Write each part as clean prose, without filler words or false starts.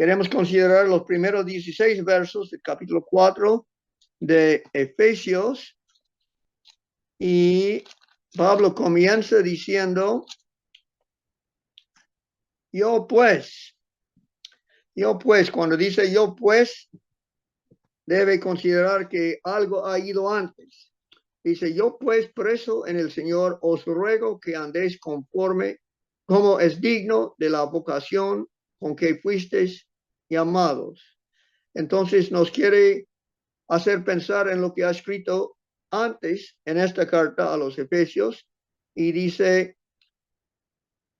Queremos considerar los primeros 16 versos del capítulo 4 de Efesios. Y Pablo comienza diciendo, yo pues, cuando dice yo pues, debe considerar que algo ha ido antes. Dice, yo pues preso en el Señor, os ruego que andéis conforme como es digno de la vocación con que fuisteis llamados. Entonces nos quiere hacer pensar en lo que ha escrito antes en esta carta a los Efesios y dice,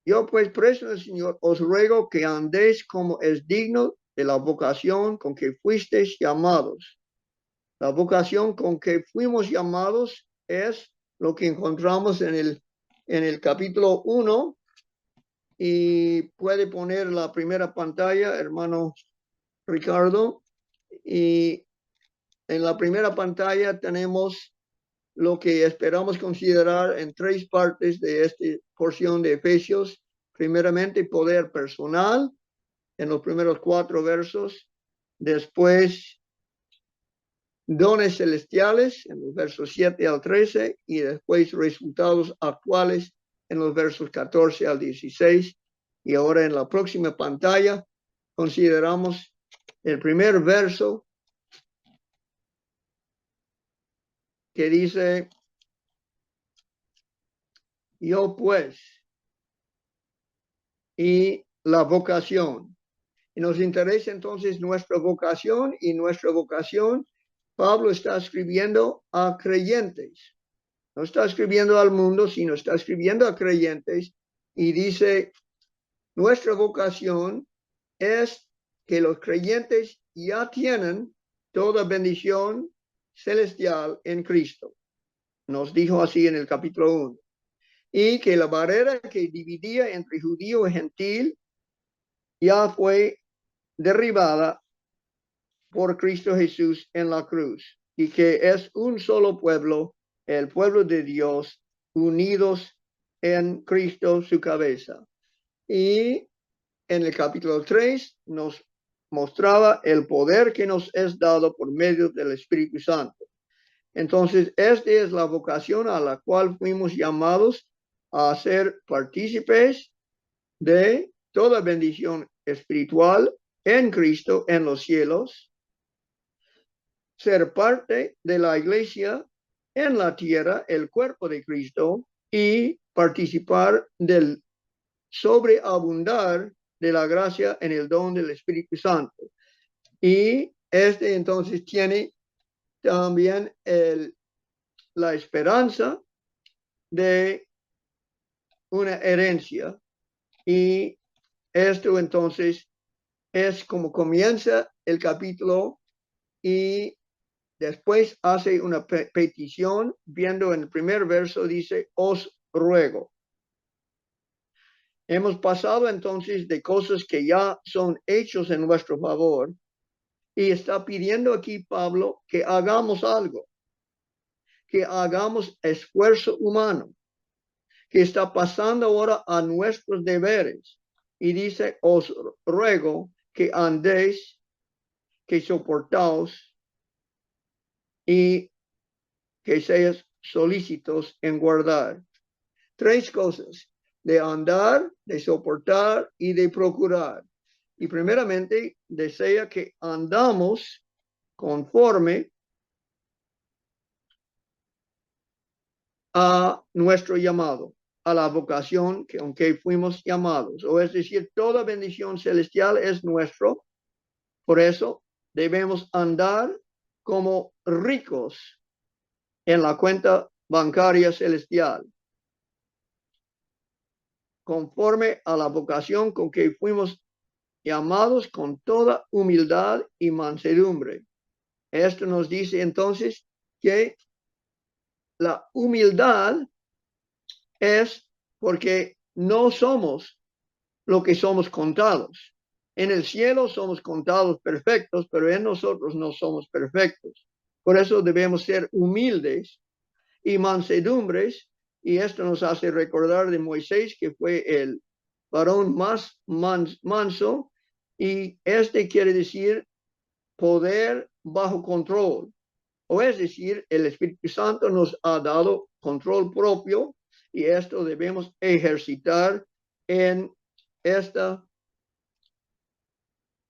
yo pues preso en el Señor, os ruego que andéis como es digno de la vocación con que fuisteis llamados. La vocación con que fuimos llamados es lo que encontramos en el capítulo 1 y puede poner la primera pantalla, hermano Ricardo, y en la primera pantalla tenemos lo que esperamos considerar en 3 partes de esta porción de Efesios. Primeramente, poder personal en los primeros 4 versos. Después, dones celestiales en los versos 7 al 13 y después resultados actuales en los versos 14 al 16. Y ahora en la próxima pantalla consideramos el primer verso que dice, yo pues, y la vocación. Y nos interesa entonces nuestra vocación, y nuestra vocación, Pablo está escribiendo a creyentes. No está escribiendo al mundo, sino está escribiendo a creyentes y dice, nuestra vocación es que los creyentes ya tienen toda bendición celestial en Cristo. Nos dijo así en el capítulo 1. Y que la barrera que dividía entre judío y gentil ya fue derribada por Cristo Jesús en la cruz. Y que es un solo pueblo, el pueblo de Dios, unidos en Cristo su cabeza. Y en el capítulo 3 nos mostraba el poder que nos es dado por medio del Espíritu Santo. Entonces, esta es la vocación a la cual fuimos llamados a ser partícipes de toda bendición espiritual en Cristo en los cielos, ser parte de la iglesia en la tierra, el cuerpo de Cristo, y participar del sobreabundar de la gracia en el don del Espíritu Santo. Y entonces tiene también la esperanza de una herencia. Y esto entonces es como comienza el capítulo y después hace una petición, viendo en el primer verso, dice, os ruego. Hemos pasado entonces de cosas que ya son hechos en nuestro favor y está pidiendo aquí Pablo que hagamos algo, que hagamos esfuerzo humano, que está pasando ahora a nuestros deberes. Y dice, os ruego que andéis, que soportaos y que seáis solícitos en guardar. 3 cosas, de andar, de soportar y de procurar. Y primeramente desea que andamos conforme a nuestro llamado, a la vocación que aunque fuimos llamados, o es decir, toda bendición celestial es nuestro. Por eso debemos andar como ricos en la cuenta bancaria celestial, conforme a la vocación con que fuimos llamados con toda humildad y mansedumbre. Esto nos dice entonces que la humildad es porque no somos lo que somos contados. En el cielo somos contados perfectos, pero en nosotros no somos perfectos. Por eso debemos ser humildes y mansedumbres, y esto nos hace recordar de Moisés, que fue el varón más manso Y este quiere decir poder bajo control. O es decir, el Espíritu Santo nos ha dado control propio y esto debemos ejercitar en esta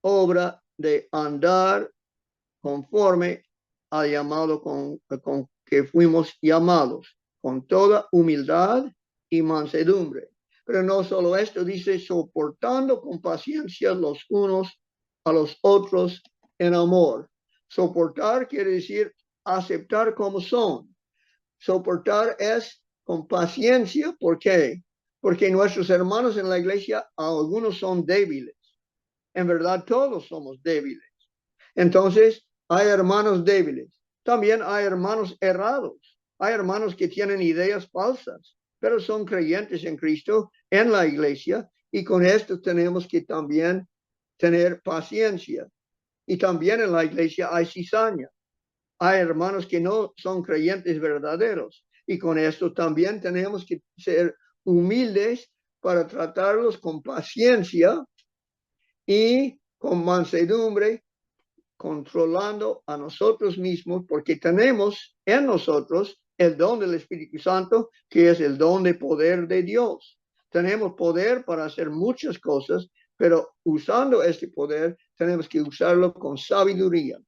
obra de andar conforme al llamado con que fuimos llamados, con toda humildad y mansedumbre. Pero no solo esto, dice, soportando con paciencia los unos a los otros en amor. Soportar quiere decir aceptar como son. Soportar es con paciencia. ¿Por qué? Porque nuestros hermanos en la iglesia, algunos son débiles. En verdad, todos somos débiles. Entonces, hay hermanos débiles. También hay hermanos errados. Hay hermanos que tienen ideas falsas, pero son creyentes en Cristo, en la iglesia, y con esto tenemos que también tener paciencia. Y también en la iglesia hay cizaña. Hay hermanos que no son creyentes verdaderos, y con esto también tenemos que ser humildes para tratarlos con paciencia y con mansedumbre, controlando a nosotros mismos, porque tenemos en nosotros el don del Espíritu Santo, que es el don de poder de Dios. Tenemos poder para hacer muchas cosas, pero usando este poder tenemos que usarlo con sabiduría.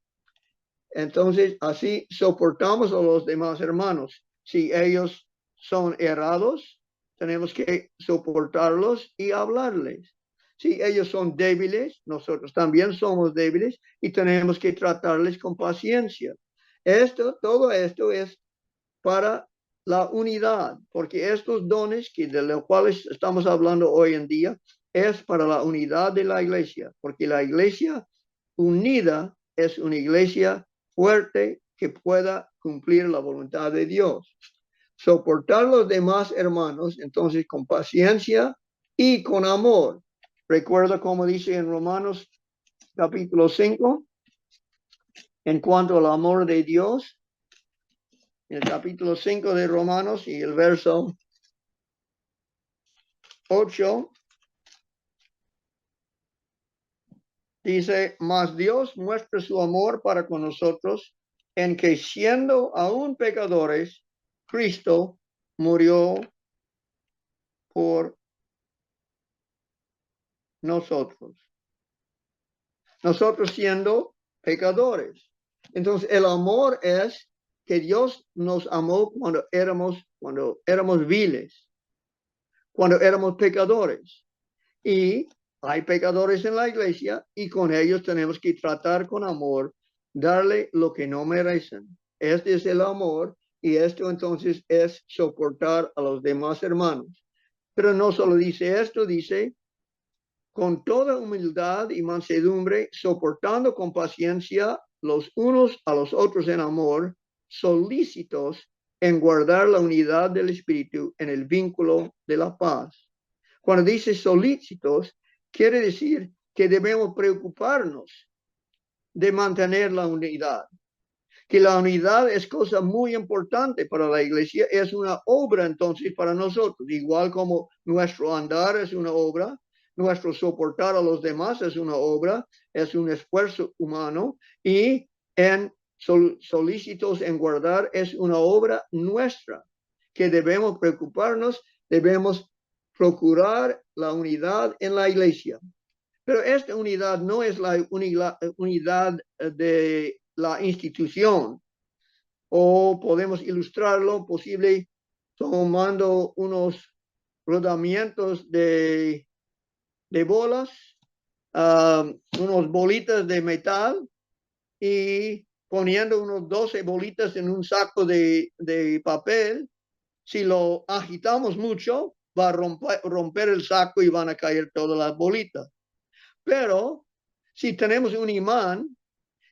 Entonces, así soportamos a los demás hermanos. Si ellos son errados, tenemos que soportarlos y hablarles. Si ellos son débiles, nosotros también somos débiles y tenemos que tratarles con paciencia. Todo esto es para la unidad, porque estos dones de los cuales estamos hablando hoy en día es para la unidad de la iglesia, porque la iglesia unida es una iglesia fuerte que pueda cumplir la voluntad de Dios. Soportar los demás hermanos, entonces con paciencia y con amor. Recuerda como dice en Romanos capítulo 5, en cuanto al amor de Dios, en el capítulo 5 de Romanos y el verso 8, dice, mas Dios muestra su amor para con nosotros en que siendo aún pecadores, Cristo murió por nosotros. Nosotros siendo pecadores. Entonces el amor es que Dios nos amó cuando éramos viles, cuando éramos pecadores. Y hay pecadores en la iglesia y con ellos tenemos que tratar con amor, darle lo que no merecen. Este es el amor y esto entonces es soportar a los demás hermanos. Pero no solo dice esto, dice con toda humildad y mansedumbre, soportando con paciencia los unos a los otros en amor, solícitos en guardar la unidad del Espíritu en el vínculo de la paz. Cuando dice solícitos, quiere decir que debemos preocuparnos de mantener la unidad. Que la unidad es cosa muy importante para la iglesia, es una obra entonces para nosotros, igual como nuestro andar es una obra, nuestro soportar a los demás es una obra, es un esfuerzo humano y en solícitos en guardar es una obra nuestra, que debemos preocuparnos, debemos procurar la unidad en la iglesia. Pero esta unidad no es la unidad de la institución, o podemos ilustrarlo posible tomando unos rodamientos de bolas, unos bolitas de metal y poniendo unos 12 bolitas en un saco de papel. Si lo agitamos mucho, va a romper el saco y van a caer todas las bolitas. Pero si tenemos un imán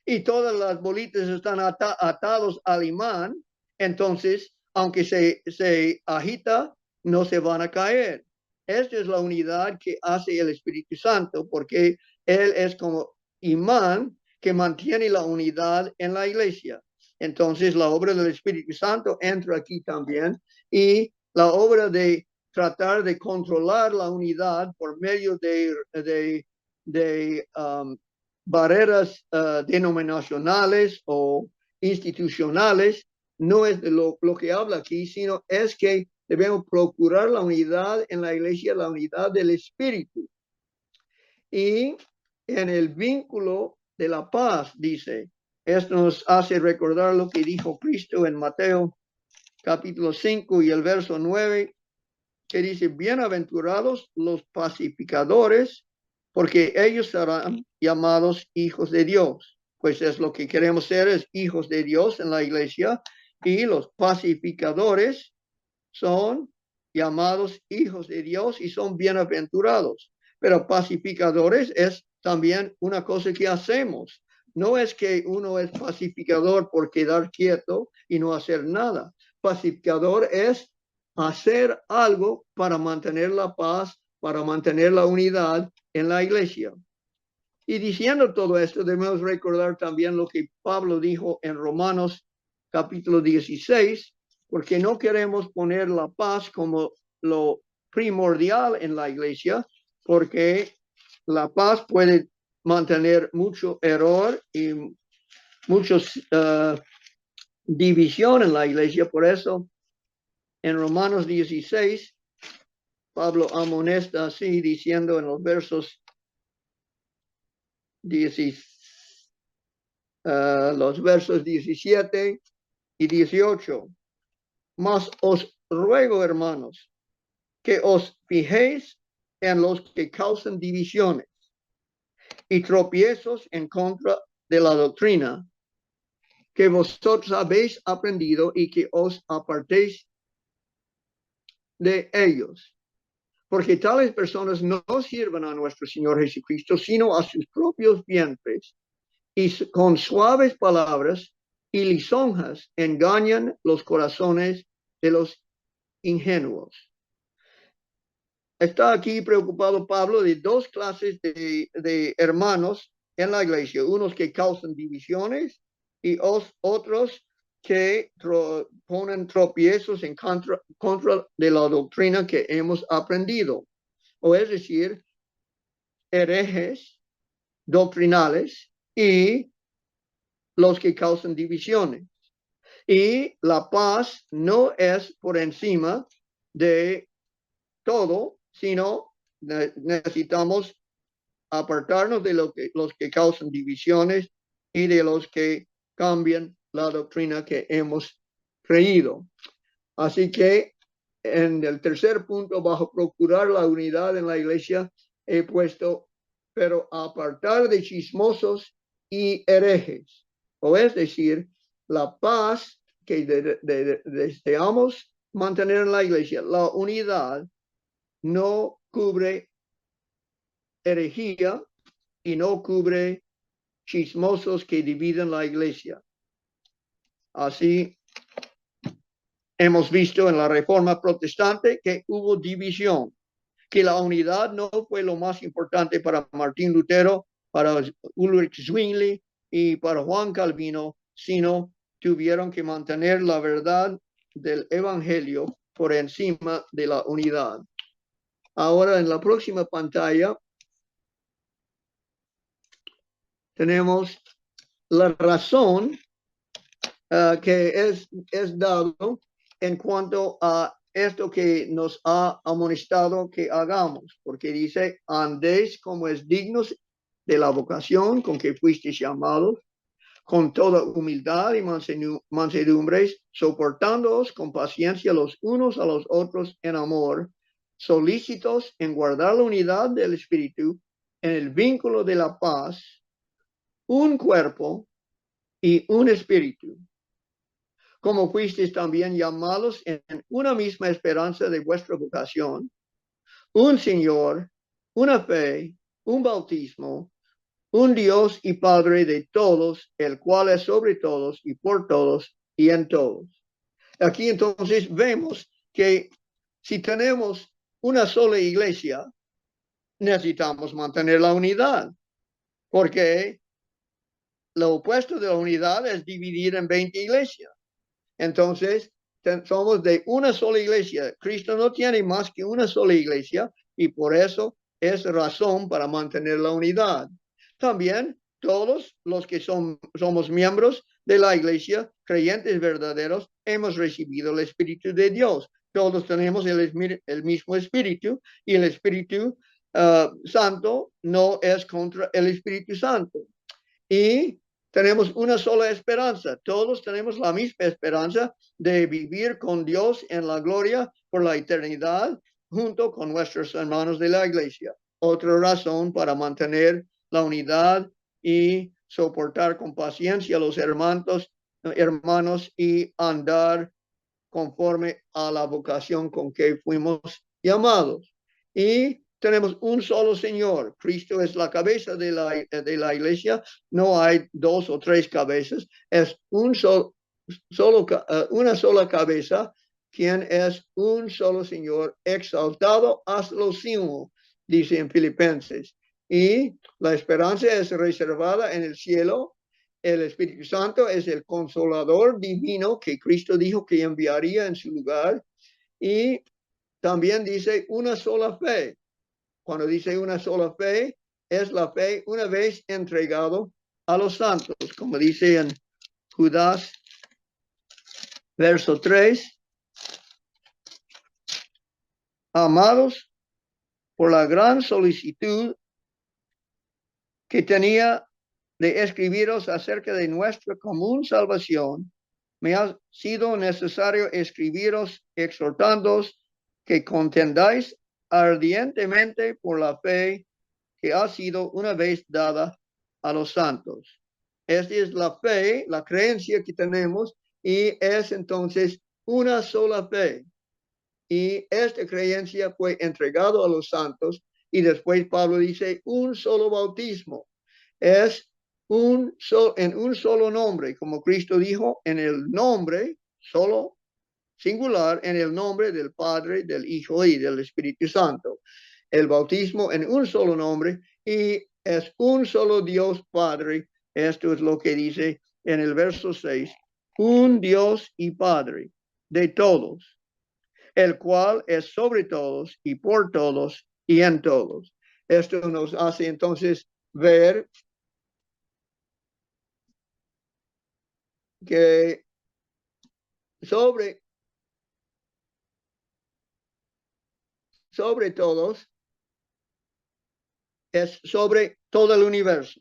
y todas las bolitas están atados al imán, entonces, aunque se agita, no se van a caer. Esta es la unidad que hace el Espíritu Santo, porque Él es como imán que mantiene la unidad en la iglesia. Entonces, la obra del Espíritu Santo entra aquí también y la obra de tratar de controlar la unidad por medio de de barreras denominacionales o institucionales. No es de lo que habla aquí, sino es que debemos procurar la unidad en la iglesia, la unidad del espíritu. Y en el vínculo de la paz, dice, esto nos hace recordar lo que dijo Cristo en Mateo capítulo 5 y el verso 9, que dice, bienaventurados los pacificadores, porque ellos serán llamados hijos de Dios. Pues es lo que queremos ser, es hijos de Dios en la iglesia, y los pacificadores son llamados hijos de Dios y son bienaventurados. Pero pacificadores es también una cosa que hacemos. No es que uno es pacificador por quedar quieto y no hacer nada. Pacificador es hacer algo para mantener la paz, para mantener la unidad en la iglesia. Y diciendo todo esto, debemos recordar también lo que Pablo dijo en Romanos capítulo 16, porque no queremos poner la paz como lo primordial en la iglesia, porque la paz puede mantener mucho error y muchos división en la iglesia. Por eso, en Romanos 16, Pablo amonesta así, diciendo en los versos 17 y 18. Mas os ruego, hermanos, que os fijéis en los que causan divisiones y tropiezos en contra de la doctrina que vosotros habéis aprendido y que os apartéis de ellos. Porque tales personas no sirven a nuestro Señor Jesucristo, sino a sus propios vientres, y con suaves palabras y lisonjas engañan los corazones de los ingenuos. Está aquí preocupado Pablo de dos clases de hermanos en la iglesia, unos que causan divisiones y otros que ponen tropiezos en contra de la doctrina que hemos aprendido, o es decir, herejes doctrinales y los que causan divisiones. Y la paz no es por encima de todo, sino necesitamos apartarnos de los que causan divisiones y de los que cambian la doctrina que hemos creído. Así que en el tercer punto, bajo procurar la unidad en la iglesia, he puesto, pero apartar de chismosos y herejes, o es decir, la paz que deseamos mantener en la iglesia, la unidad, no cubre herejía y no cubre chismosos que dividen la iglesia. Así hemos visto en la Reforma Protestante que hubo división, que la unidad no fue lo más importante para Martín Lutero, para Ulrich Zwingli y para Juan Calvino, sino tuvieron que mantener la verdad del Evangelio por encima de la unidad. Ahora en la próxima pantalla tenemos la razón que es dado en cuanto a esto que nos ha amonestado que hagamos, porque dice, andéis como es dignos de la vocación con que fuisteis llamados, con toda humildad y mansedumbre, soportándoos con paciencia los unos a los otros en amor, solícitos en guardar la unidad del Espíritu, en el vínculo de la paz, un cuerpo y un espíritu, como fuisteis también llamados en una misma esperanza de vuestra vocación, un Señor, una fe, un bautismo, un Dios y Padre de todos, el cual es sobre todos y por todos y en todos. Aquí entonces vemos que si tenemos una sola iglesia, necesitamos mantener la unidad, porque lo opuesto de la unidad es dividir en 20 iglesias. Entonces, somos de una sola iglesia. Cristo no tiene más que una sola iglesia y por eso es razón para mantener la unidad. También todos los que somos miembros de la iglesia, creyentes verdaderos, hemos recibido el Espíritu de Dios. Todos tenemos el mismo Espíritu, y el Espíritu Santo no es contra el Espíritu Santo. Y tenemos una sola esperanza. Todos tenemos la misma esperanza de vivir con Dios en la gloria por la eternidad, junto con nuestros hermanos de la iglesia. Otra razón para mantener la unidad y soportar con paciencia a los hermanos y andar conforme a la vocación con que fuimos llamados. Y tenemos un solo Señor. Cristo es la cabeza de la iglesia. No hay dos o tres cabezas. Es una sola cabeza, quien es un solo Señor, exaltado hasta lo sumo, dice en Filipenses. Y la esperanza es reservada en el cielo. El Espíritu Santo es el consolador divino que Cristo dijo que enviaría en su lugar. Y también dice una sola fe. Cuando dice una sola fe, es la fe una vez entregado a los santos, como dice en Judas, verso 3. Amados, por la gran solicitud que tenía de escribiros acerca de nuestra común salvación, me ha sido necesario escribiros exhortándoos que contendáis ardientemente por la fe que ha sido una vez dada a los santos. Esta es la fe, la creencia que tenemos, y es entonces una sola fe. Y esta creencia fue entregado a los santos, y después Pablo dice un solo bautismo. Es en un solo nombre, como Cristo dijo, en el nombre solo singular, en el nombre del Padre, del Hijo y del Espíritu Santo. El bautismo en un solo nombre, y es un solo Dios Padre. Esto es lo que dice en el verso 6, un Dios y Padre de todos, el cual es sobre todos y por todos y en todos. Esto nos hace entonces ver que sobre todos es sobre todo el universo.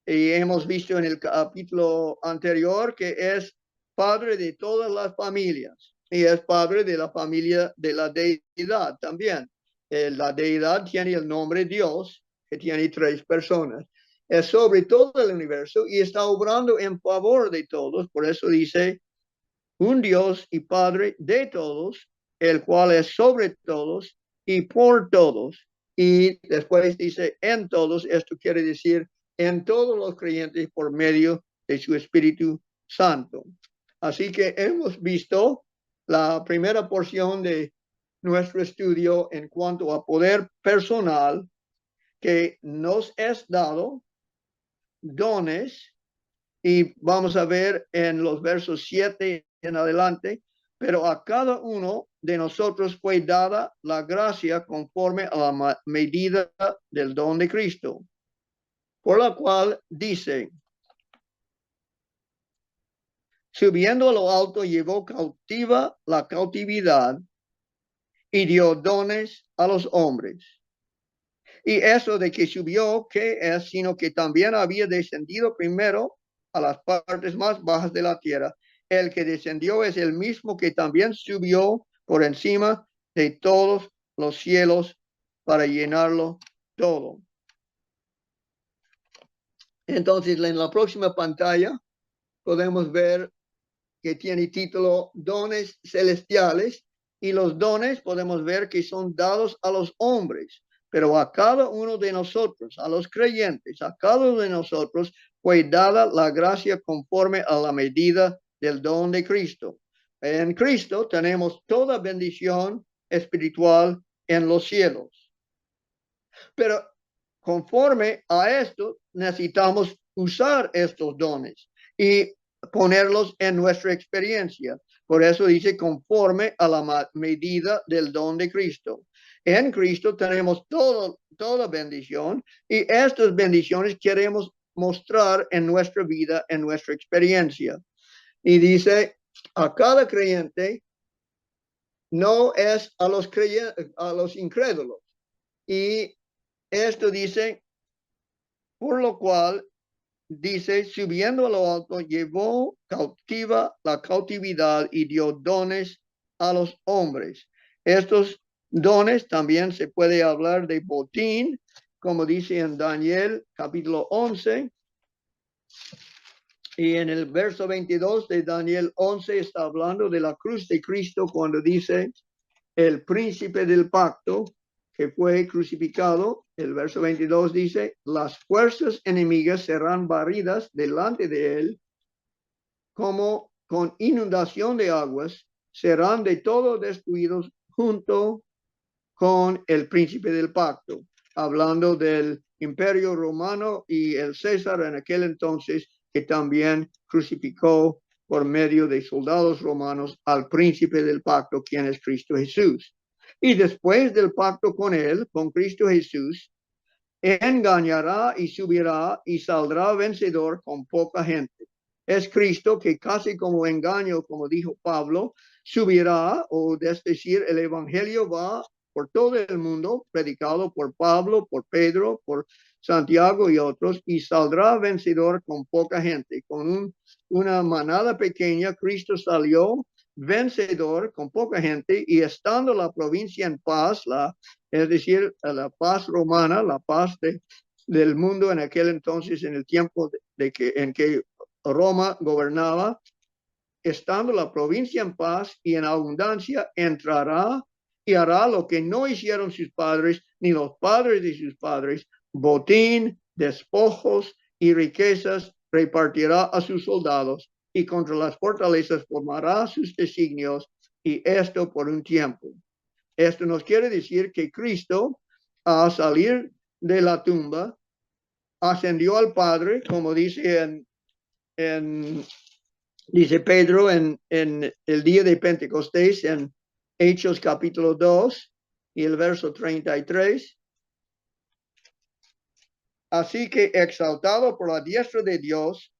Y hemos visto en el capítulo anterior que es padre de todas las familias, y es padre de la familia de la deidad también. La deidad tiene el nombre Dios, que tiene 3 personas. Es sobre todo el universo y está obrando en favor de todos. Por eso dice un Dios y Padre de todos, el cual es sobre todos y por todos. Y después dice en todos. Esto quiere decir en todos los creyentes por medio de su Espíritu Santo. Así que hemos visto la primera porción de nuestro estudio en cuanto a poder personal que nos es dado, dones, y vamos a ver en los versos 7 en adelante, pero a cada uno de nosotros fue dada la gracia conforme a la medida del don de Cristo, por la cual dice, subiendo a lo alto llevó cautiva la cautividad y dio dones a los hombres. Y eso de que subió, ¿qué es? Sino que también había descendido primero a las partes más bajas de la tierra. El que descendió es el mismo que también subió por encima de todos los cielos para llenarlo todo. Entonces, en la próxima pantalla podemos ver que tiene título Dones Celestiales, y los dones podemos ver que son dados a los hombres, pero a cada uno de nosotros, a los creyentes, a cada uno de nosotros fue dada la gracia conforme a la medida del don de Cristo. En Cristo tenemos toda bendición espiritual en los cielos. Pero conforme a esto, necesitamos usar estos dones y ponerlos en nuestra experiencia. Por eso dice conforme a la medida del don de Cristo. En Cristo tenemos toda bendición y estas bendiciones queremos mostrar en nuestra vida, en nuestra experiencia. Y dice, a cada creyente no es a los incrédulos. Y esto dice, por lo cual, dice, subiendo a lo alto, llevó cautiva la cautividad y dio dones a los hombres. Estos dones también se puede hablar de botín, como dice en Daniel capítulo 11. Y en el verso 22 de Daniel 11 está hablando de la cruz de Cristo cuando dice el príncipe del pacto que fue crucificado. El verso 22 dice, las fuerzas enemigas serán barridas delante de él como con inundación de aguas, serán de todo destruidos junto con el príncipe del pacto, hablando del imperio romano y el César en aquel entonces que también crucificó por medio de soldados romanos al príncipe del pacto, quien es Cristo Jesús. Y después del pacto con él, con Cristo Jesús, engañará y subirá y saldrá vencedor con poca gente. Es Cristo que casi como engaño, como dijo Pablo, subirá, o es decir, el evangelio va por todo el mundo, predicado por Pablo, por Pedro, por Santiago y otros, y saldrá vencedor con poca gente. Con una manada pequeña, Cristo salió vencedor con poca gente, y estando la provincia en paz, es decir, la paz romana, la paz del mundo en aquel entonces, en el tiempo en que Roma gobernaba, estando la provincia en paz y en abundancia, entrará y hará lo que no hicieron sus padres, ni los padres de sus padres, botín, despojos y riquezas repartirá a sus soldados, y contra las fortalezas formará sus designios, y esto por un tiempo. Esto nos quiere decir que Cristo, al salir de la tumba, ascendió al Padre, como dice dice Pedro en el día de Pentecostés, en Hechos capítulo 2 y el verso 33. Así que exaltado por la diestra de Dios,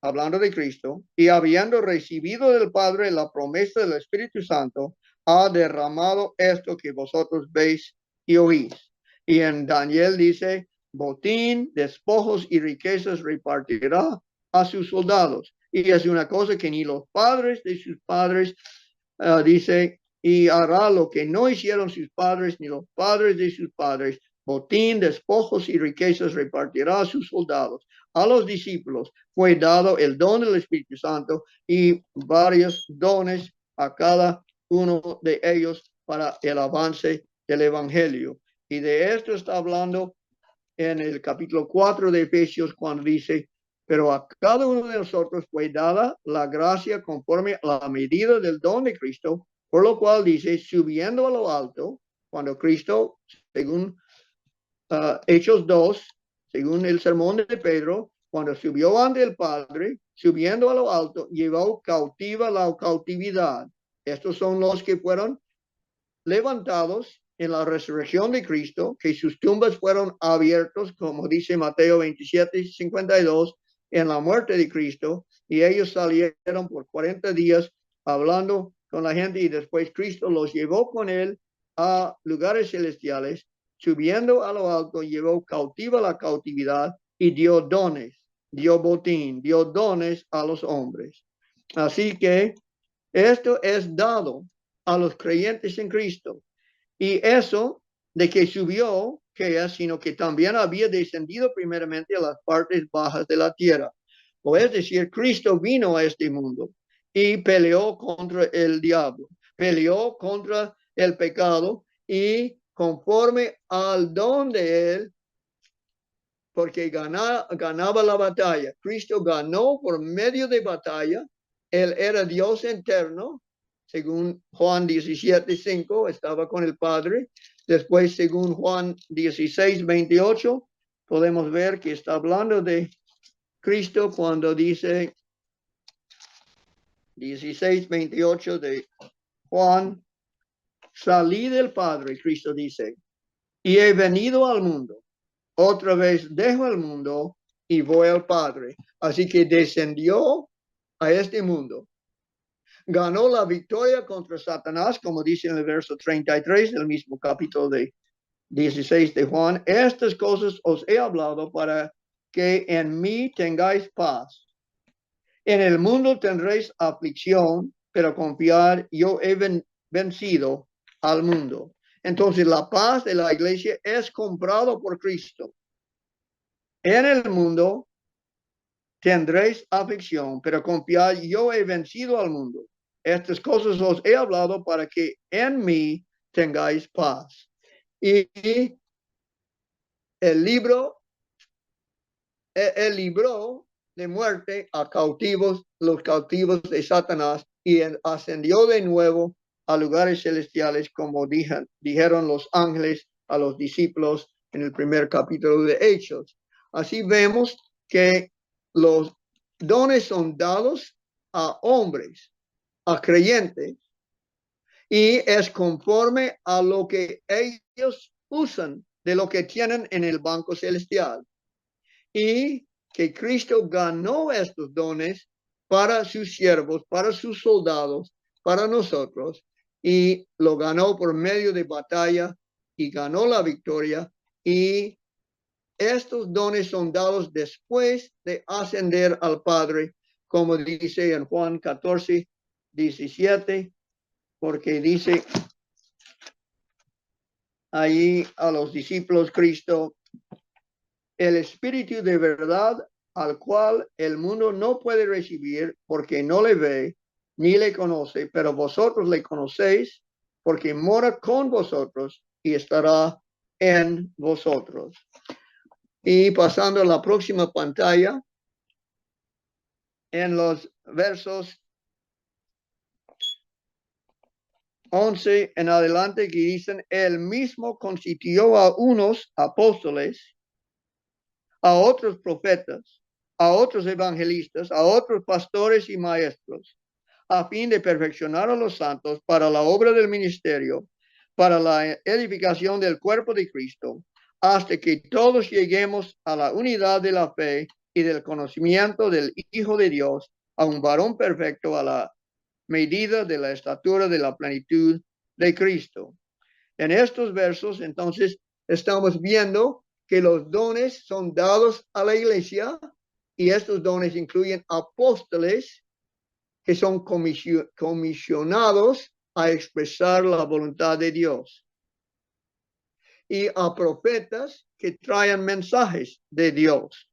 hablando de Cristo, y habiendo recibido del Padre la promesa del Espíritu Santo, ha derramado esto que vosotros veis y oís. Y en Daniel dice, botín, despojos y riquezas repartirá a sus soldados. Y es una cosa que ni los padres de sus padres, dice, y hará lo que no hicieron sus padres ni los padres de sus padres. Botín, despojos y riquezas repartirá a sus soldados. A los discípulos fue dado el don del Espíritu Santo y varios dones a cada uno de ellos para el avance del Evangelio. Y de esto está hablando en el capítulo 4 de Efesios, cuando dice, pero a cada uno de nosotros fue dada la gracia conforme a la medida del don de Cristo, por lo cual dice, subiendo a lo alto, cuando Cristo, según Hechos 2, según el sermón de Pedro, cuando subió ante el Padre, subiendo a lo alto, llevó cautiva la cautividad. Estos son los que fueron levantados en la resurrección de Cristo, que sus tumbas fueron abiertos, como dice Mateo 27:52, en la muerte de Cristo, y ellos salieron por 40 días hablando con la gente, y después Cristo los llevó con él a lugares celestiales, subiendo a lo alto, llevó cautiva la cautividad y dio dones, dio botín, dio dones a los hombres. Así que esto es dado a los creyentes en Cristo. Y eso de que subió, que es, sino que también había descendido primeramente a las partes bajas de la tierra. O es decir, Cristo vino a este mundo y peleó contra el diablo, peleó contra el pecado, y conforme al don de él, porque ganaba la batalla. Cristo ganó por medio de batalla. Él era Dios eterno, según Juan 17:5, estaba con el Padre. Después, según Juan 16:28, podemos ver que está hablando de Cristo cuando dice 16:28 de Juan, salí del Padre, Cristo dice, y he venido al mundo. Otra vez dejo el mundo y voy al Padre. Así que descendió a este mundo. Ganó la victoria contra Satanás, como dice en el verso 33 del mismo capítulo de 16 de Juan. Estas cosas os he hablado para que en mí tengáis paz. En el mundo tendréis aflicción, pero confiad, yo he vencido al mundo. Entonces la paz de la iglesia es comprado por Cristo. En el mundo tendréis aflicción, pero confiad, yo he vencido al mundo. Estas cosas os he hablado para que en mí tengáis paz. Y el libro, el libro de muerte a cautivos, los cautivos de Satanás, y ascendió de nuevo a lugares celestiales, como dijeron los ángeles a los discípulos en el primer capítulo de Hechos. Así vemos que los dones son dados a hombres, a creyentes, y es conforme a lo que ellos usan de lo que tienen en el banco celestial. Y que Cristo ganó estos dones para sus siervos, para sus soldados, para nosotros, y lo ganó por medio de batalla y ganó la victoria. Y estos dones son dados después de ascender al Padre, como dice en Juan 14, 17, porque dice ahí a los discípulos Cristo, el Espíritu de verdad al cual el mundo no puede recibir porque no le ve ni le conoce, pero vosotros le conocéis porque mora con vosotros y estará en vosotros. Y pasando a la próxima pantalla, en los versos 11 en adelante, que dicen, él mismo constituyó a unos apóstoles, a otros profetas, a otros evangelistas, a otros pastores y maestros, a fin de perfeccionar a los santos para la obra del ministerio, para la edificación del cuerpo de Cristo, hasta que todos lleguemos a la unidad de la fe y del conocimiento del Hijo de Dios, a un varón perfecto, a la medida de la estatura de la plenitud de Cristo. En estos versos, entonces, estamos viendo que los dones son dados a la iglesia, y estos dones incluyen apóstoles que son comisionados a expresar la voluntad de Dios, y a profetas que traen mensajes de Dios,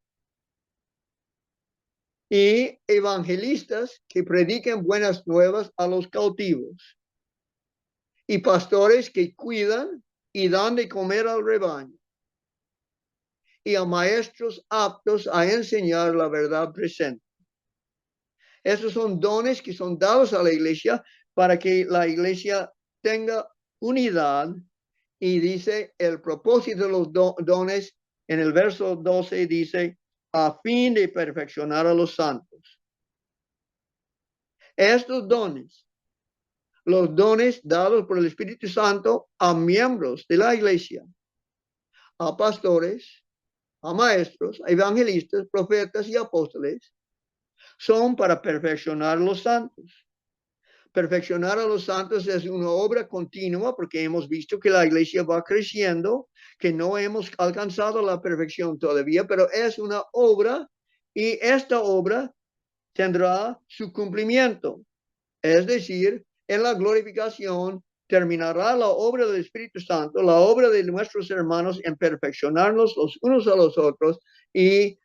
y evangelistas que prediquen buenas nuevas a los cautivos, y pastores que cuidan y dan de comer al rebaño, y a maestros aptos a enseñar la verdad presente. Esos son dones que son dados a la iglesia para que la iglesia tenga unidad. Y dice el propósito de los dones en el verso 12, dice, a fin de perfeccionar a los santos. Estos dones, los dones dados por el Espíritu Santo a miembros de la iglesia, a pastores, a maestros, a evangelistas, profetas y apóstoles, son para perfeccionar a los santos. Perfeccionar a los santos es una obra continua, porque hemos visto que la iglesia va creciendo, que no hemos alcanzado la perfección todavía, pero es una obra, y esta obra tendrá su cumplimiento. Es decir, en la glorificación terminará la obra del Espíritu Santo, la obra de nuestros hermanos en perfeccionarnos los unos a los otros, y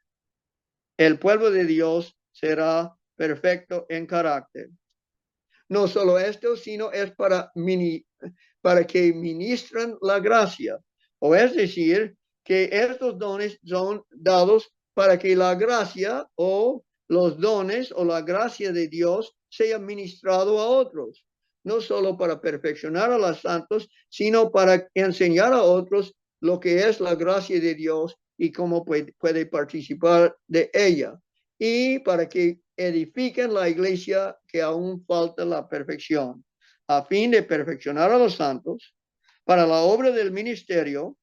el pueblo de Dios será perfecto en carácter. No solo esto, sino es para que ministran la gracia. O es decir, que estos dones son dados para que la gracia o los dones o la gracia de Dios sea ministrado a otros. No solo para perfeccionar a los santos, sino para enseñar a otros lo que es la gracia de Dios y cómo puede participar de ella. Y para que edifiquen la iglesia que aún falta la perfección. a fin de perfeccionar a los santos para la obra del ministerio,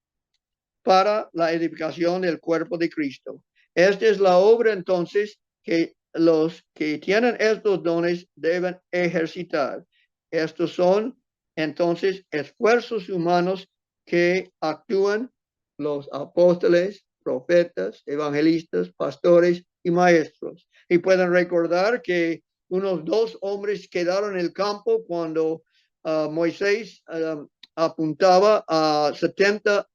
para la edificación del cuerpo de Cristo. Esta es la obra entonces que los que tienen estos dones deben ejercitar. Estos son entonces esfuerzos humanos que actúan los apóstoles, profetas, evangelistas, pastores y maestros. Y pueden recordar que unos 2 hombres quedaron en el campo cuando Moisés apuntaba a 70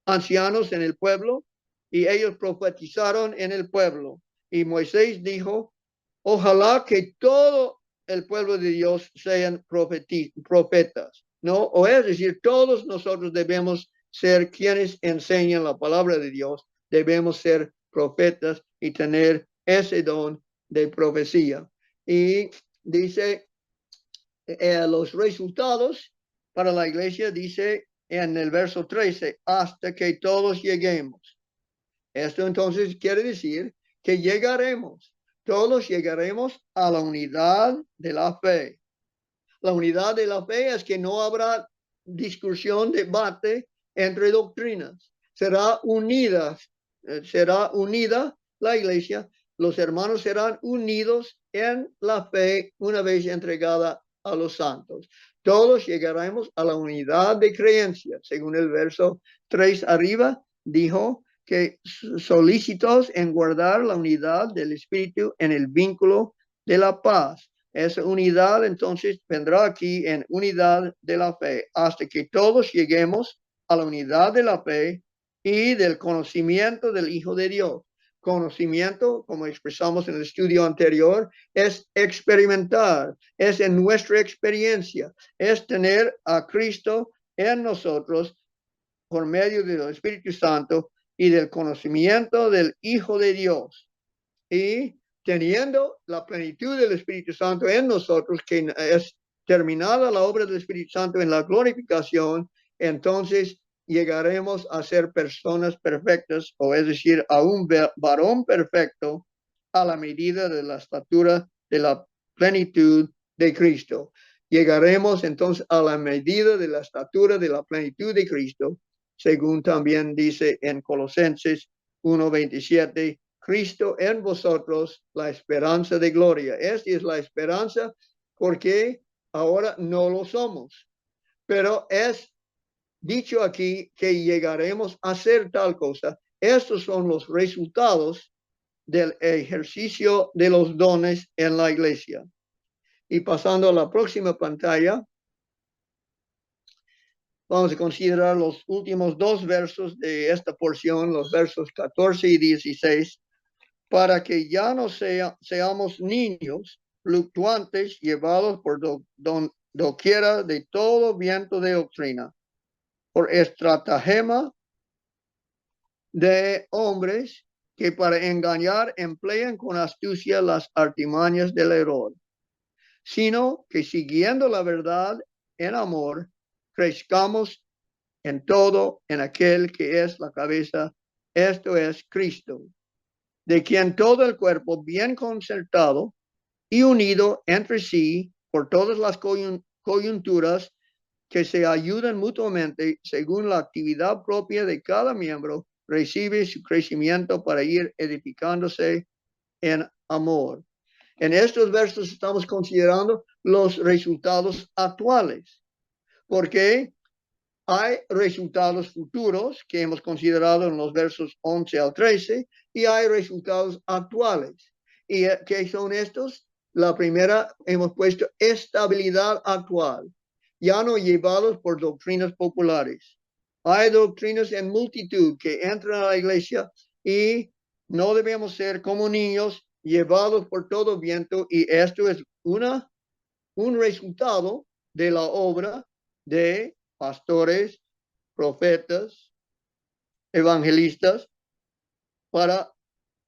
ancianos en el pueblo y ellos profetizaron en el pueblo. Y Moisés dijo, ojalá que todo el pueblo de Dios sean profetas, ¿no? O es decir, todos nosotros debemos ser quienes enseñan la palabra de Dios, debemos ser profetas y tener ese don de profecía. Y dice, los resultados para la iglesia, dice en el verso 13, hasta que todos lleguemos. Esto entonces quiere decir que llegaremos, todos llegaremos a la unidad de la fe. La unidad de la fe es que no habrá discusión, debate entre doctrinas. Será unida la iglesia. Los hermanos serán unidos en la fe una vez entregada a los santos. Todos llegaremos a la unidad de creencia. Según el verso 3 arriba, dijo que solícitos en guardar la unidad del Espíritu en el vínculo de la paz. Esa unidad entonces vendrá aquí en unidad de la fe, hasta que todos lleguemos a la unidad de la fe y del conocimiento del Hijo de Dios. Conocimiento, como expresamos en el estudio anterior, es experimentar, es en nuestra experiencia, es tener a Cristo en nosotros por medio del Espíritu Santo y del conocimiento del Hijo de Dios. Y teniendo la plenitud del Espíritu Santo en nosotros, que es terminada la obra del Espíritu Santo en la glorificación, entonces llegaremos a ser personas perfectas, o es decir, a un varón perfecto a la medida de la estatura de la plenitud de Cristo. Llegaremos entonces a la medida de la estatura de la plenitud de Cristo, según también dice en Colosenses 1:27, Cristo en vosotros, la esperanza de gloria. Esta es la esperanza porque ahora no lo somos, pero es dicho aquí que llegaremos a hacer tal cosa. Estos son los resultados del ejercicio de los dones en la iglesia. Y pasando a la próxima pantalla, vamos a considerar los últimos 2 versos de esta porción, los versos 14 y 16, para que ya no seamos niños fluctuantes llevados por doquiera de todo viento de doctrina, por estratagema de hombres que para engañar emplean con astucia las artimañas del error, sino que siguiendo la verdad en amor, crezcamos en todo en aquel que es la cabeza, esto es Cristo, de quien todo el cuerpo bien concertado y unido entre sí por todas las coyunturas que se ayudan mutuamente según la actividad propia de cada miembro, recibe su crecimiento para ir edificándose en amor. En estos versos estamos considerando los resultados actuales, porque hay resultados futuros que hemos considerado en los versos 11 al 13 y hay resultados actuales. ¿Y qué son estos? La primera hemos puesto estabilidad actual, ya no llevados por doctrinas populares. Hay doctrinas en multitud que entran a la iglesia y no debemos ser como niños llevados por todo viento, y esto es un resultado de la obra de pastores, profetas, evangelistas, para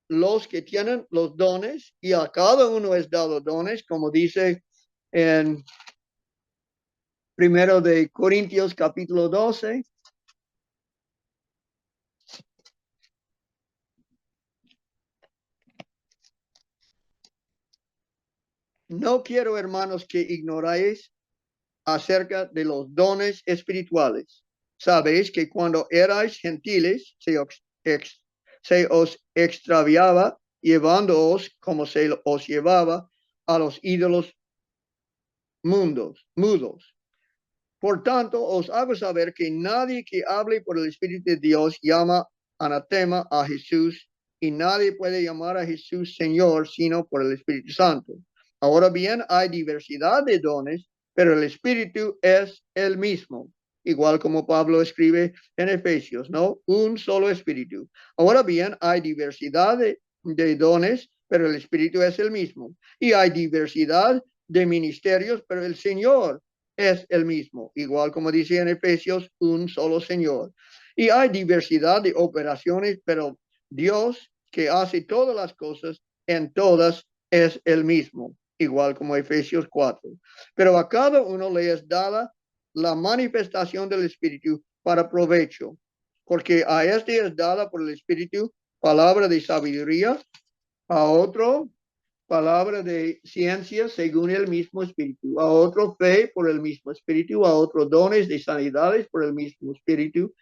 los que tienen los dones, y a cada uno es dado dones, como dice en 1 de Corintios capítulo 12. No quiero, hermanos, que ignoráis acerca de los dones espirituales. Sabéis que cuando erais gentiles se os extraviaba, llevándoos como se os llevaba a los ídolos mudos. Por tanto, os hago saber que nadie que hable por el Espíritu de Dios llama anatema a Jesús, y nadie puede llamar a Jesús Señor sino por el Espíritu Santo. Ahora bien, hay diversidad de dones, pero el Espíritu es el mismo, igual como Pablo escribe en Efesios, ¿no? Un solo Espíritu. Ahora bien, hay diversidad de dones, pero el Espíritu es el mismo. Y hay diversidad de ministerios, pero el Señor es el mismo, igual como dice en Efesios, un solo Señor. Y hay diversidad de operaciones, pero Dios que hace todas las cosas en todas es el mismo, igual como Efesios 4. Pero a cada uno le es dada la manifestación del Espíritu para provecho, porque a este es dada por el Espíritu palabra de sabiduría, a otro palabra de ciencia según el mismo Espíritu, a otro fe por el mismo Espíritu, a otro dones de sanidades por el mismo Espíritu,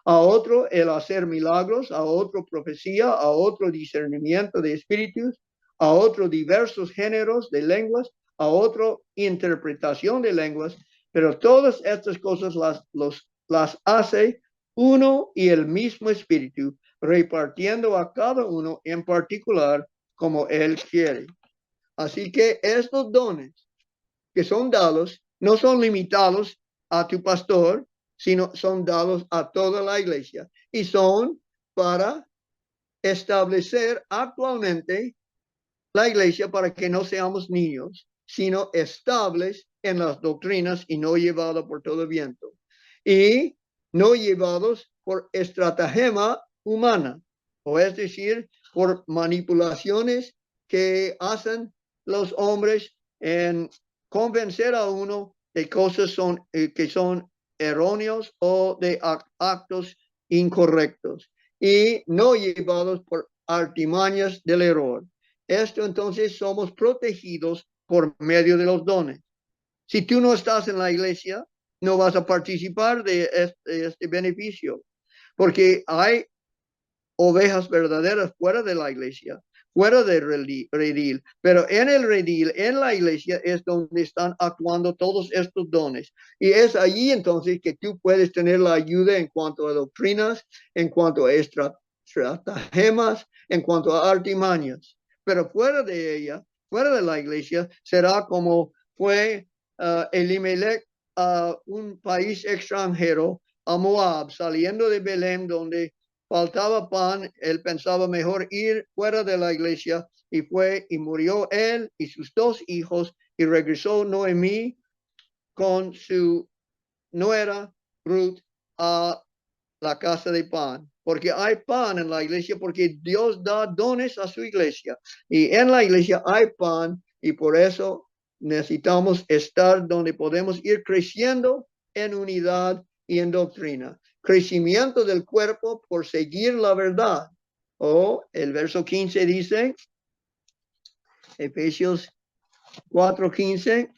a otro el hacer milagros, a otro profecía, a otro discernimiento de espíritus, a otro diversos géneros de lenguas, a otro interpretación de lenguas, pero todas estas cosas las hace uno y el mismo Espíritu, repartiendo a cada uno en particular como Él quiere. Así que estos dones que son dados no son limitados a tu pastor, sino son dados a toda la iglesia y son para establecer actualmente la iglesia para que no seamos niños, sino estables en las doctrinas y no llevados por todo viento y no llevados por estratagema humana, o es decir, por manipulaciones que hacen los hombres en convencer a uno de cosas que son erróneos o de actos incorrectos y no llevados por artimañas del error. Esto entonces somos protegidos por medio de los dones. Si tú no estás en la iglesia, no vas a participar de este beneficio, porque hay ovejas verdaderas fuera de la iglesia, fuera del redil, pero en el redil, en la iglesia, es donde están actuando todos estos dones. Y es allí entonces que tú puedes tener la ayuda en cuanto a doctrinas, en cuanto a estratagemas, en cuanto a artimañas. Pero fuera de ella, fuera de la iglesia, será como fue Elimelech a un país extranjero, a Moab, saliendo de Belén, donde faltaba pan. Él pensaba mejor ir fuera de la iglesia y fue y murió él y sus dos hijos y regresó Noemí con su nuera Ruth a la casa de pan, porque hay pan en la iglesia, porque Dios da dones a su iglesia y en la iglesia hay pan y por eso necesitamos estar donde podemos ir creciendo en unidad y en doctrina. Crecimiento del cuerpo por seguir la verdad. O el verso 15 dice, Efesios 4:15,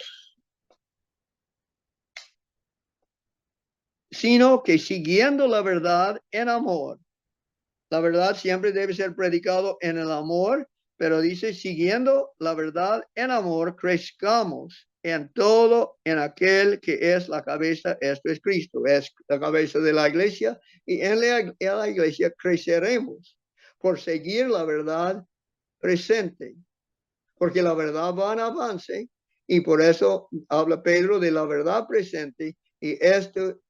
sino que siguiendo la verdad en amor. La verdad siempre debe ser predicado en el amor, pero dice, siguiendo la verdad en amor, crezcamos en todo en aquel que es la cabeza, esto es Cristo, es la cabeza de la iglesia, y en la iglesia creceremos por seguir la verdad presente, porque la verdad va en avance, y por eso habla Pedro de la verdad presente, y esto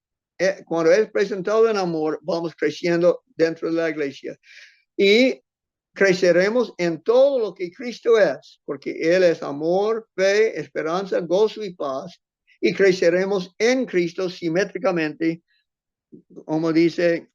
cuando es presentado en amor, vamos creciendo dentro de la iglesia y creceremos en todo lo que Cristo es, porque Él es amor, fe, esperanza, gozo y paz, y creceremos en Cristo simétricamente, como dice,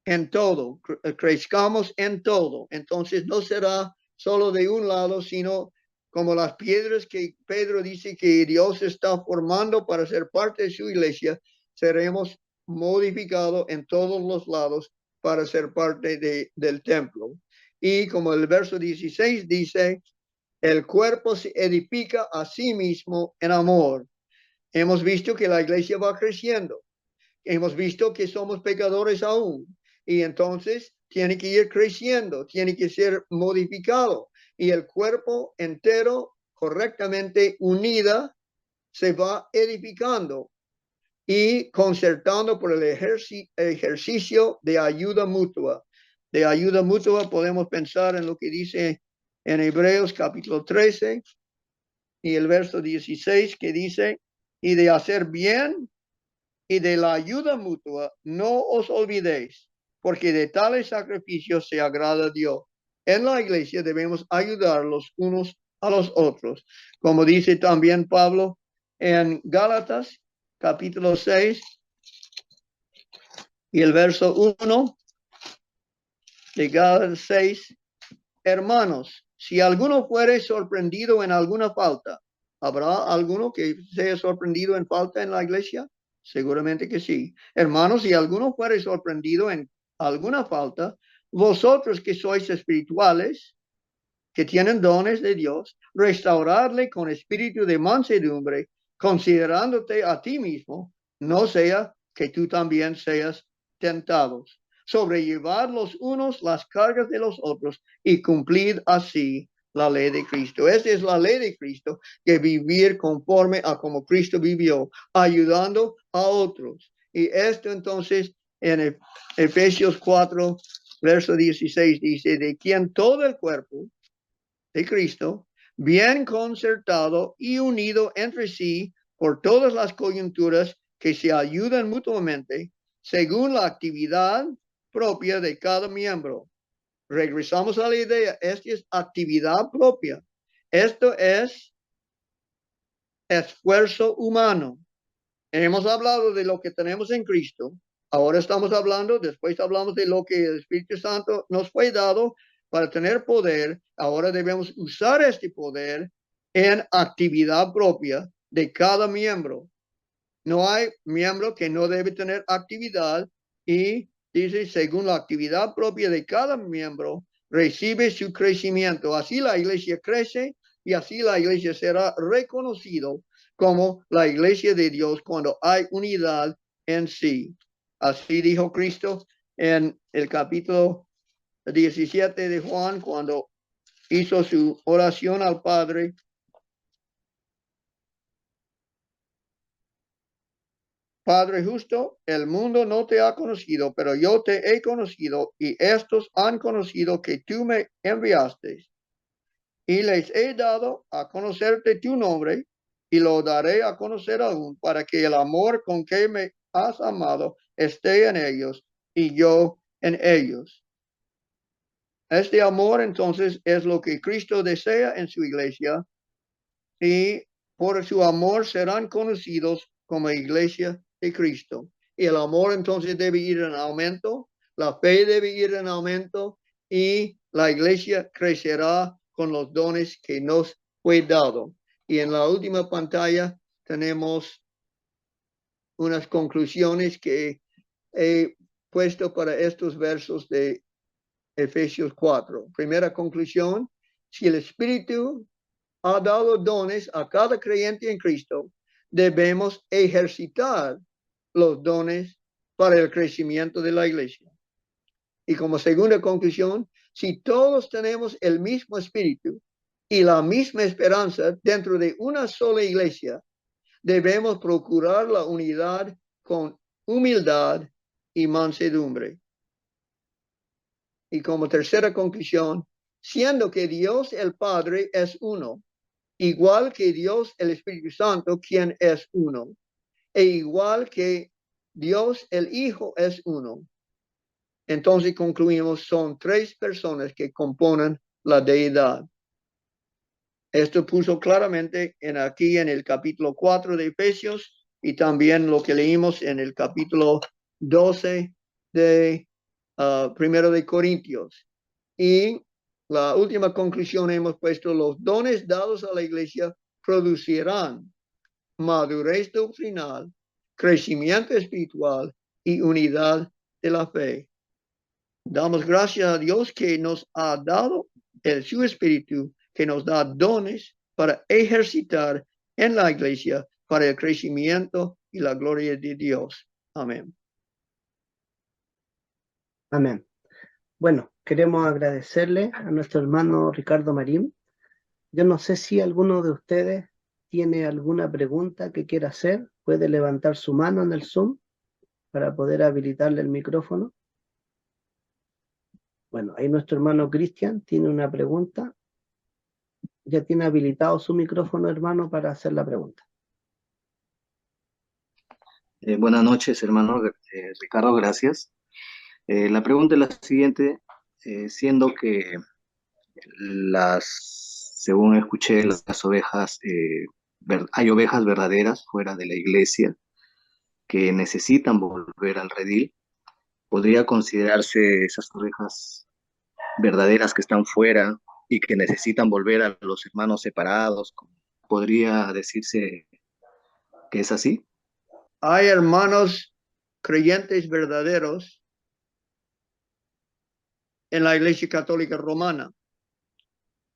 en todo, crezcamos en todo. Entonces no será solo de un lado, sino como las piedras que Pedro dice que Dios está formando para ser parte de su iglesia, seremos modificados en todos los lados para ser parte del templo. Y como el verso 16 dice, el cuerpo se edifica a sí mismo en amor. Hemos visto que la iglesia va creciendo. Hemos visto que somos pecadores aún. Y entonces tiene que ir creciendo, tiene que ser modificado. Y el cuerpo entero, correctamente unida, se va edificando y concertando por el ejercicio de ayuda mutua. De ayuda mutua podemos pensar en lo que dice en Hebreos capítulo 13 y el verso 16 que dice, y de hacer bien y de la ayuda mutua no os olvidéis, porque de tales sacrificios se agrada a Dios. En la iglesia debemos ayudar los unos a los otros, como dice también Pablo en Gálatas capítulo 6 y el verso 1 de Gálatas 6, hermanos, si alguno fuere sorprendido en alguna falta, ¿habrá alguno que sea sorprendido en falta en la iglesia? Seguramente que sí. Hermanos, si alguno fuere sorprendido en alguna falta, vosotros que sois espirituales, que tienen dones de Dios, restaurarle con espíritu de mansedumbre, considerándote a ti mismo, no sea que tú también seas tentados. Sobrellevar los unos las cargas de los otros y cumplir así la ley de Cristo. Esta es la ley de Cristo, que vivir conforme a como Cristo vivió, ayudando a otros. Y esto entonces en Efesios 4, verso 16 dice, de quien todo el cuerpo de Cristo, bien concertado y unido entre sí por todas las coyunturas que se ayudan mutuamente según la actividad propia de cada miembro. Regresamos a la idea, esta es actividad propia. Esto es esfuerzo humano. Hemos hablado de lo que tenemos en Cristo. Ahora estamos hablando, después hablamos de lo que el Espíritu Santo nos fue dado para tener poder. Ahora debemos usar este poder en actividad propia de cada miembro. No hay miembro que no debe tener actividad y dice, según la actividad propia de cada miembro, recibe su crecimiento. Así la iglesia crece y así la iglesia será reconocido como la iglesia de Dios cuando hay unidad en sí. Así dijo Cristo en el capítulo 17 de Juan, cuando hizo su oración al Padre. Padre justo, el mundo no te ha conocido, pero yo te he conocido, y estos han conocido que tú me enviaste. Y les he dado a conocerte tu nombre, y lo daré a conocer aún, para que el amor con que me has amado esté en ellos, y yo en ellos. Este amor entonces es lo que Cristo desea en su iglesia, y por su amor serán conocidos como iglesia de Cristo. Y el amor entonces debe ir en aumento, la fe debe ir en aumento y la iglesia crecerá con los dones que nos fue dado. Y en la última pantalla tenemos unas conclusiones que he puesto para estos versos de Efesios 4. Primera conclusión, si el Espíritu ha dado dones a cada creyente en Cristo, debemos ejercitar los dones para el crecimiento de la iglesia. Y como segunda conclusión, si todos tenemos el mismo espíritu y la misma esperanza dentro de una sola iglesia, debemos procurar la unidad con humildad y mansedumbre. Y como tercera conclusión, siendo que Dios el Padre es uno, igual que Dios el Espíritu Santo, quien es uno, e igual que Dios el Hijo es uno. Entonces concluimos, son tres personas que componen la deidad. Esto puso claramente aquí en el capítulo 4 de Efesios y también lo que leímos en el capítulo 12 de Primero de Corintios. Y la última conclusión hemos puesto, los dones dados a la iglesia producirán madurez doctrinal, crecimiento espiritual y unidad de la fe. Damos gracias a Dios que nos ha dado su Espíritu, que nos da dones para ejercitar en la iglesia para el crecimiento y la gloria de Dios. Amén. Amén. Bueno, queremos agradecerle a nuestro hermano Ricardo Marín. Yo no sé si alguno de ustedes tiene alguna pregunta que quiera hacer. Puede levantar su mano en el Zoom para poder habilitarle el micrófono. Bueno, ahí nuestro hermano Cristian tiene una pregunta. Ya tiene habilitado su micrófono, hermano, para hacer la pregunta. Buenas noches, hermano Ricardo, gracias. La pregunta es la siguiente, siendo que según escuché, las ovejas, hay ovejas verdaderas fuera de la iglesia que necesitan volver al redil. ¿Podría considerarse esas ovejas verdaderas que están fuera y que necesitan volver a los hermanos separados? ¿Podría decirse que es así? Hay hermanos creyentes verdaderos en la Iglesia Católica Romana.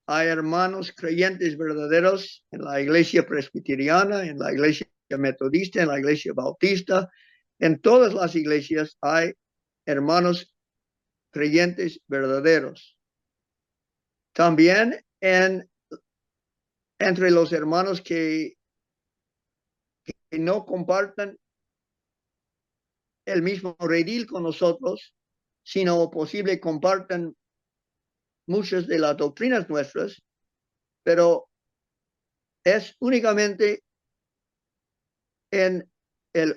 Hay hermanos creyentes verdaderos en la Iglesia Presbiteriana, en la Iglesia Metodista, en la Iglesia Bautista. En todas las iglesias hay hermanos creyentes verdaderos. También entre los hermanos que no compartan el mismo redil con nosotros, sino posible compartan muchas de las doctrinas nuestras, pero es únicamente en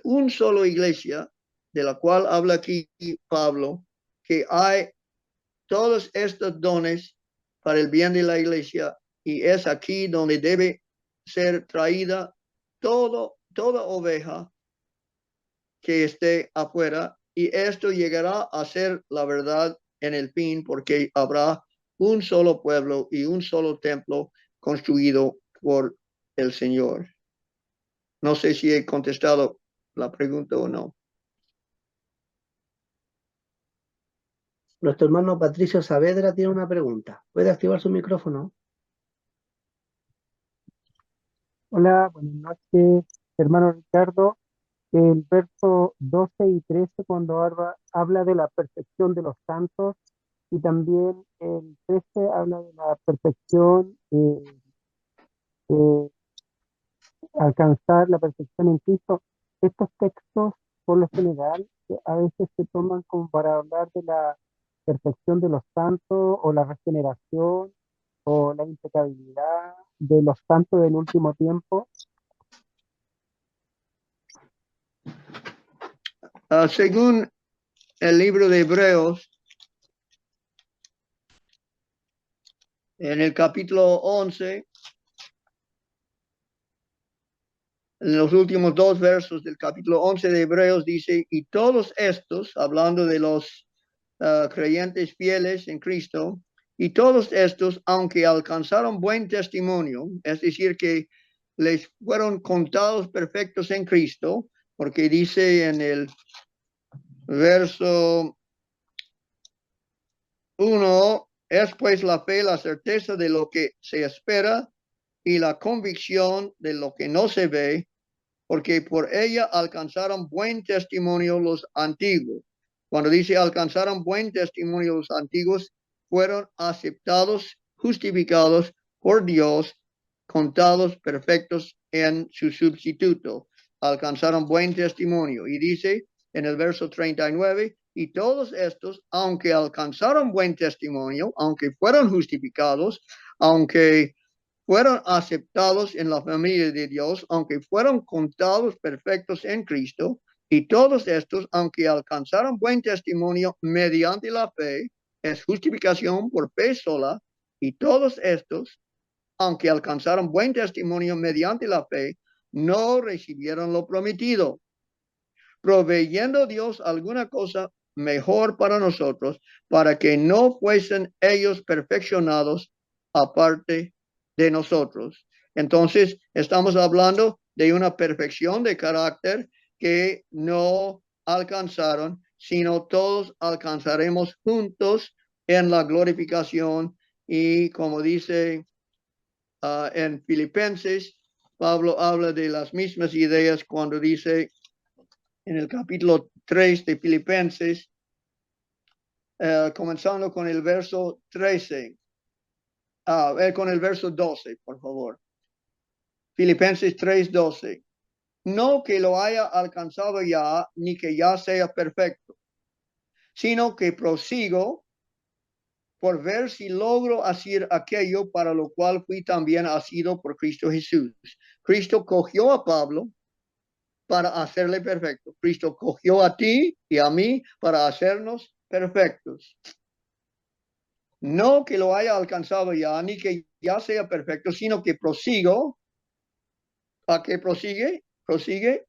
un solo iglesia, de la cual habla aquí Pablo, que hay todos estos dones para el bien de la iglesia, y es aquí donde debe ser traída toda oveja que esté afuera, y esto llegará a ser la verdad en el fin, porque habrá un solo pueblo y un solo templo construido por el Señor. No sé si he contestado la pregunta o no. Nuestro hermano Patricio Saavedra tiene una pregunta. ¿Puede activar su micrófono? Hola, buenas noches, hermano Ricardo. El verso 12 y 13 cuando habla de la perfección de los santos, y también el 13 habla de la perfección, eh, alcanzar la perfección en Cristo. Estos textos, por lo general, a veces se toman como para hablar de la perfección de los santos o la regeneración o la impecabilidad de los santos del último tiempo. Según el libro de Hebreos, en el capítulo 11, en los últimos dos versos del capítulo 11 de Hebreos dice, y todos estos, hablando de los creyentes fieles en Cristo, y todos estos, aunque alcanzaron buen testimonio, es decir, que les fueron contados perfectos en Cristo, porque dice en el verso 1, es pues la fe, la certeza de lo que se espera y la convicción de lo que no se ve, porque por ella alcanzaron buen testimonio los antiguos. Cuando dice alcanzaron buen testimonio los antiguos, fueron aceptados, justificados por Dios, contados perfectos en su sustituto. Alcanzaron buen testimonio. Y dice en el verso 39, y todos estos, aunque alcanzaron buen testimonio, aunque fueron justificados, aunque fueron aceptados en la familia de Dios, aunque fueron contados perfectos en Cristo, y todos estos, aunque alcanzaron buen testimonio mediante la fe, es justificación por fe sola, y todos estos, aunque alcanzaron buen testimonio mediante la fe, no recibieron lo prometido, proveyendo Dios alguna cosa mejor para nosotros, para que no fuesen ellos perfeccionados aparte de nosotros. Entonces, estamos hablando de una perfección de carácter que no alcanzaron, sino todos alcanzaremos juntos en la glorificación. Y como dice en Filipenses, Pablo habla de las mismas ideas cuando dice en el capítulo 3 de Filipenses, comenzando con el verso 13, con el verso 12, por favor. Filipenses 3:12. No que lo haya alcanzado ya, ni que ya sea perfecto, sino que prosigo por ver si logro hacer aquello para lo cual fui también asido por Cristo Jesús. Cristo cogió a Pablo para hacerle perfecto. Cristo cogió a ti y a mí para hacernos perfectos. No que lo haya alcanzado ya, ni que ya sea perfecto, sino que prosigo. ¿A qué prosigue? Prosigue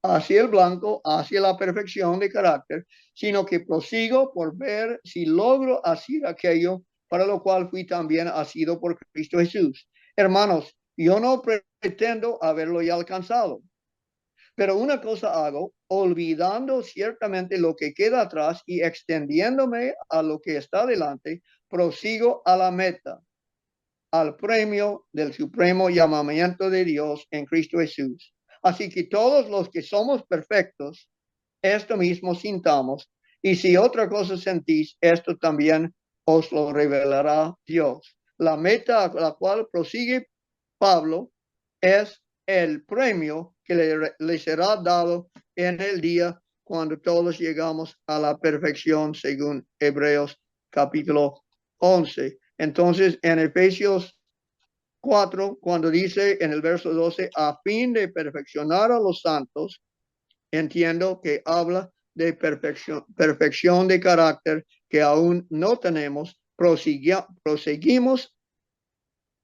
hacia el blanco, hacia la perfección de carácter, sino que prosigo por ver si logro hacer aquello para lo cual fui también asido por Cristo Jesús. Hermanos, yo no pretendo haberlo ya alcanzado, pero una cosa hago, olvidando ciertamente lo que queda atrás y extendiéndome a lo que está delante, prosigo a la meta, al premio del supremo llamamiento de Dios en Cristo Jesús. Así que todos los que somos perfectos, esto mismo sintamos, y si otra cosa sentís, esto también os lo revelará Dios. La meta a la cual prosigue Pablo es el premio que le será dado en el día cuando todos llegamos a la perfección según Hebreos capítulo 11. Entonces, en Efesios 4, cuando dice en el verso 12, a fin de perfeccionar a los santos, entiendo que habla de perfección de carácter que aún no tenemos. Proseguimos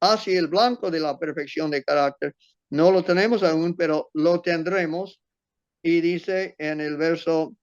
hacia el blanco de la perfección de carácter. No lo tenemos aún, pero lo tendremos. Y dice en el verso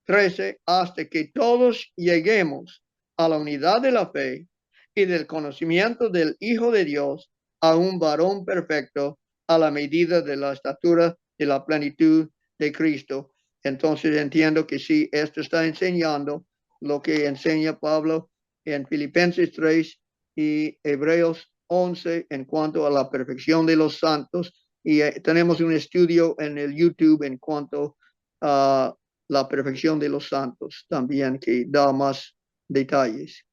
13, hasta que todos lleguemos a la unidad de la fe y del conocimiento del Hijo de Dios, a un varón perfecto, a la medida de la estatura de la plenitud de Cristo. Entonces entiendo que sí, esto está enseñando lo que enseña Pablo en Filipenses 3 y Hebreos 11 en cuanto a la perfección de los santos. Y tenemos un estudio en el YouTube en cuanto a la perfección de los santos también, que da más detalles.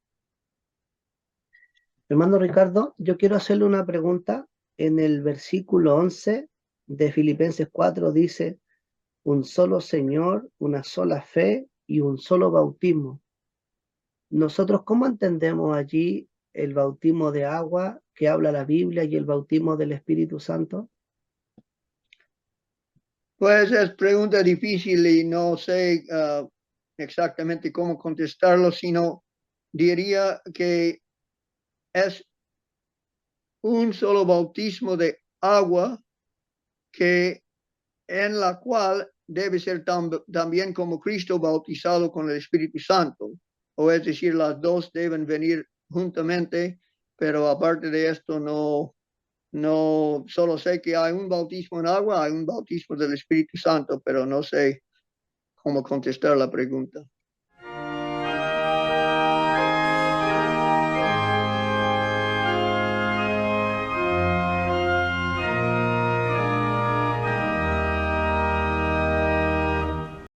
Hermano Ricardo, yo quiero hacerle una pregunta. En el versículo 11 de Filipenses 4 dice, un solo Señor, una sola fe y un solo bautismo. Nosotros, ¿cómo entendemos allí el bautismo de agua que habla la Biblia y el bautismo del Espíritu Santo? Pues es pregunta difícil y no sé exactamente cómo contestarlo, sino diría que es un solo bautismo de agua que en la cual debe ser también como Cristo bautizado con el Espíritu Santo. O es decir, las dos deben venir juntamente, pero aparte de esto no solo sé que hay un bautismo en agua, hay un bautismo del Espíritu Santo, pero no sé cómo contestar la pregunta.